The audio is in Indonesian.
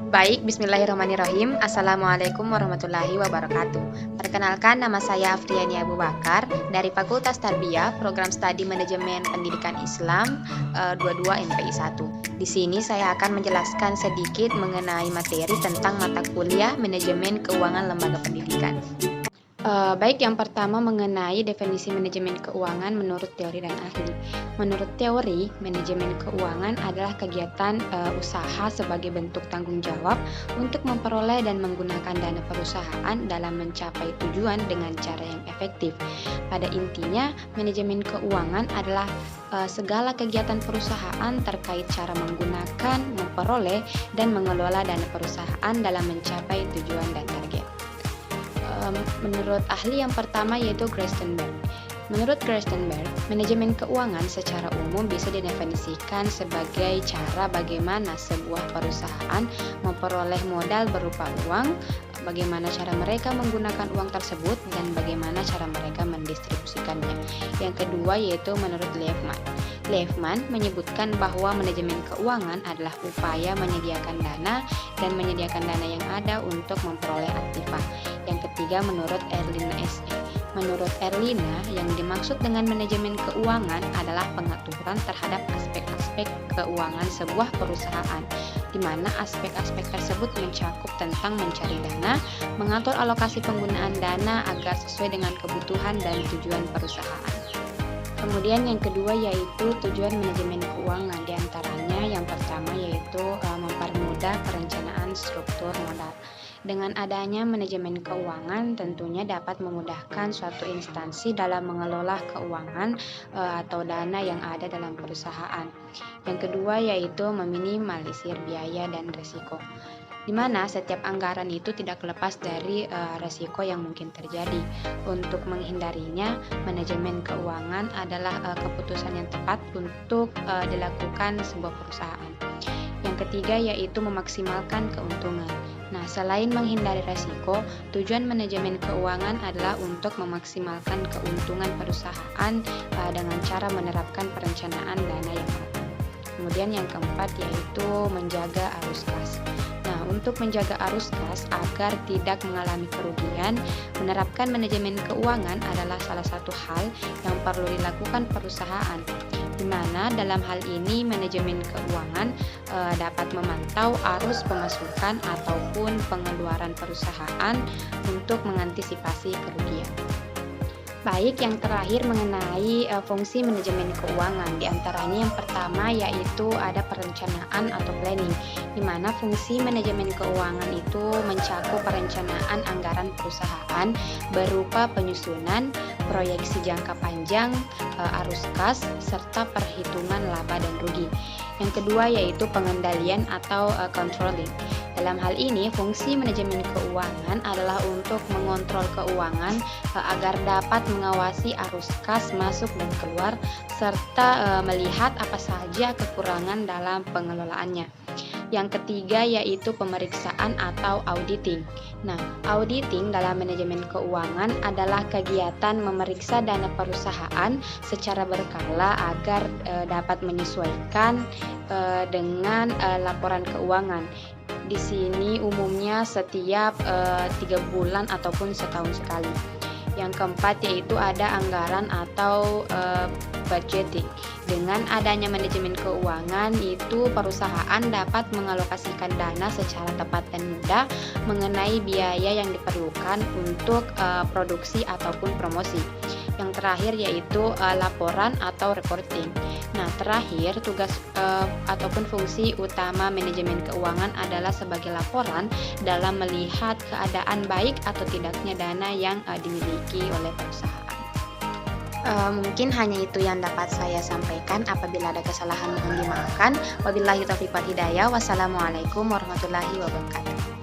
Baik, bismillahirrahmanirrahim. Assalamualaikum warahmatullahi wabarakatuh. Perkenalkan, nama saya Afriani Abu Bakar dari Fakultas Tarbiyah, Program Studi Manajemen Pendidikan Islam 22 MPI 1. Di sini saya akan menjelaskan sedikit mengenai materi tentang mata kuliah Manajemen Keuangan Lembaga Pendidikan. Baik, yang pertama mengenai definisi manajemen keuangan menurut teori dan ahli. Menurut teori, manajemen keuangan adalah kegiatan usaha sebagai bentuk tanggung jawab untuk memperoleh dan menggunakan dana perusahaan dalam mencapai tujuan dengan cara yang efektif. Pada intinya, manajemen keuangan adalah segala kegiatan perusahaan terkait cara menggunakan, memperoleh, dan mengelola dana perusahaan dalam mencapai tujuan dan target. Menurut ahli yang pertama yaitu Gerstenberg. Menurut Gerstenberg, manajemen keuangan secara umum bisa didefinisikan sebagai cara bagaimana sebuah perusahaan memperoleh modal berupa uang, bagaimana cara mereka menggunakan uang tersebut, dan bagaimana cara mereka mendistribusikannya. Yang kedua yaitu menurut Lehman. Lehman menyebutkan bahwa manajemen keuangan adalah upaya menyediakan dana dan menyediakan dana yang ada untuk memperoleh aktiva. Yang ketiga menurut Erlina SE. Menurut Erlina, yang dimaksud dengan manajemen keuangan adalah pengaturan terhadap aspek-aspek keuangan sebuah perusahaan, di mana aspek-aspek tersebut mencakup tentang mencari dana, mengatur alokasi penggunaan dana agar sesuai dengan kebutuhan dan tujuan perusahaan. Kemudian yang kedua yaitu tujuan manajemen keuangan, diantaranya yang pertama yaitu mempermudah perencanaan struktur modal. Dengan adanya manajemen keuangan tentunya dapat memudahkan suatu instansi dalam mengelola keuangan atau dana yang ada dalam perusahaan. Yang kedua yaitu meminimalisir biaya dan risiko, di mana setiap anggaran itu tidak lepas dari risiko yang mungkin terjadi. Untuk menghindarinya, manajemen keuangan adalah keputusan yang tepat untuk dilakukan sebuah perusahaan. Yang ketiga yaitu memaksimalkan keuntungan. Nah, selain menghindari risiko, tujuan manajemen keuangan adalah untuk memaksimalkan keuntungan perusahaan dengan cara menerapkan perencanaan dana yang matang. Kemudian yang keempat yaitu menjaga arus kas. Nah, untuk menjaga arus kas agar tidak mengalami kerugian, menerapkan manajemen keuangan adalah salah satu hal yang perlu dilakukan perusahaan, di mana dalam hal ini manajemen keuangan dapat memantau arus pemasukan ataupun pengeluaran perusahaan untuk mengantisipasi kerugian. Baik, yang terakhir mengenai fungsi manajemen keuangan, diantaranya yang pertama yaitu ada perencanaan atau planning, di mana fungsi manajemen keuangan itu mencakup perencanaan anggaran perusahaan berupa penyusunan, proyeksi jangka panjang, arus kas, serta perhitungan laba dan rugi. Yang kedua yaitu pengendalian atau controlling. Dalam hal ini, fungsi manajemen keuangan adalah untuk mengontrol keuangan agar dapat mengawasi arus kas masuk dan keluar, serta melihat apa saja kekurangan dalam pengelolaannya. Yang ketiga yaitu pemeriksaan atau auditing. Nah, auditing dalam manajemen keuangan adalah kegiatan memeriksa dana perusahaan secara berkala agar dapat menyesuaikan dengan laporan keuangan. Di sini umumnya setiap 3 bulan ataupun setahun sekali. Yang keempat yaitu ada anggaran atau budgeting. Dengan adanya manajemen keuangan itu perusahaan dapat mengalokasikan dana secara tepat dan mudah mengenai biaya yang diperlukan untuk produksi ataupun promosi. Yang terakhir yaitu laporan atau reporting. Nah, terakhir tugas ataupun fungsi utama manajemen keuangan adalah sebagai laporan dalam melihat keadaan baik atau tidaknya dana yang dimiliki oleh perusahaan. Mungkin hanya itu yang dapat saya sampaikan. Apabila ada kesalahan mohon dimaafkan. Wabillahi taufiq wal hidayah. Wassalamualaikum warahmatullahi wabarakatuh.